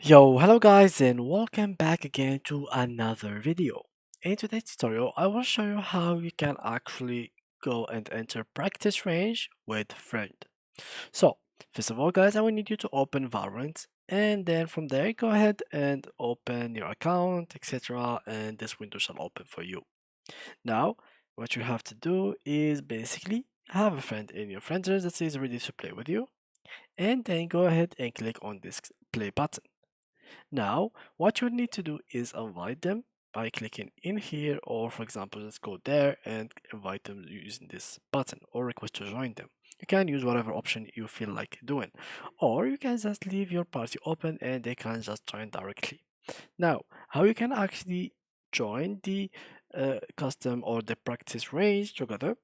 Yo, hello guys and welcome back again to another video. In today's tutorial, I will show you how you can actually go and enter practice range with friend. So, first of all guys, I will need you to open Valorant and then from there go ahead and open your account, etc. and this window shall open for you. Now, what you have to do is basically have a friend in your friends list that is ready to play with you and then go ahead and click on this play button. Now, what you need to do is invite them by clicking in here, or for example, let's go there and invite them using this button or request to join them. You can use whatever option you feel like doing, or you can just leave your party open and they can just join directly. Now, how you can actually join the custom or the practice range together,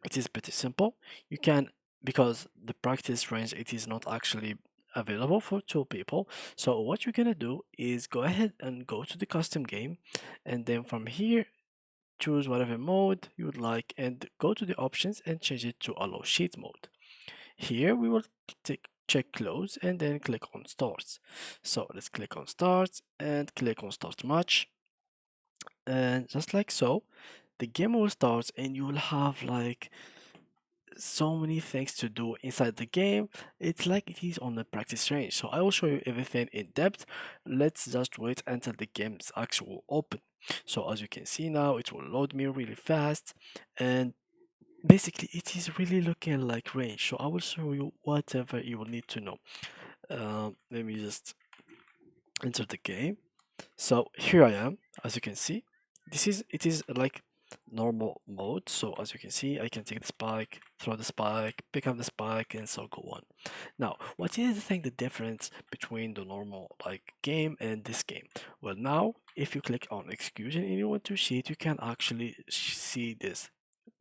it is pretty simple. You can, because the practice range it is not actually available for two people. So what you're gonna do is go ahead and go to the custom game, and then from here choose whatever mode you would like and go to the options and change it to allow sheet mode. Here we will check close and then click on starts. So let's click on starts and click on start match, and just like so the game will start and you will have like so many things to do inside the game. It's like it is on the practice range. So I will show you everything in depth. Let's just wait until the game is actually open. So as you can see now, it will load me really fast, and basically it is really looking like range. So I will show you whatever you will need to know. Let me just enter the game. So here I am, as you can see. It is like normal mode. So as you can see, I can take the spike, throw the spike, pick up the spike, and so go on. Now, what is the difference between the normal like game and this game? Well, now if you click on execution and you want to see it, you can actually see this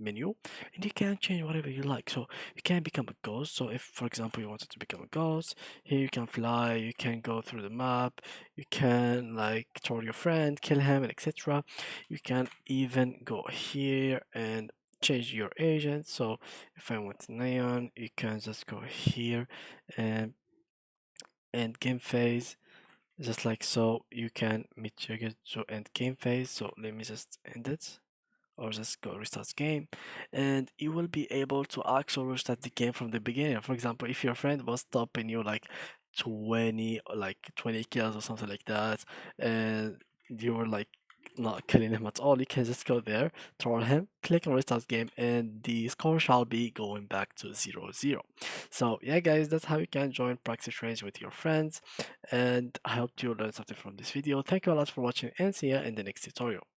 menu and you can change whatever you like. So you can become a ghost. So if for example you wanted to become a ghost, here you can fly, you can go through the map, you can like troll your friend, kill him, and etc. You can even go here and change your agent. So if I want neon, you can just go here and game phase, just like so. You can meet your get to end game phase. So let me just end it or just go restart game, and you will be able to actually restart the game from the beginning. For example, if your friend was stopping you like 20 kills or something like that, and you were like not killing him at all, you can just go there, troll him, click on restart game, and the score shall be going back to 0-0. So yeah guys, that's how you can join practice range with your friends, and I hope you learned something from this video. Thank you a lot for watching and see you in the next tutorial.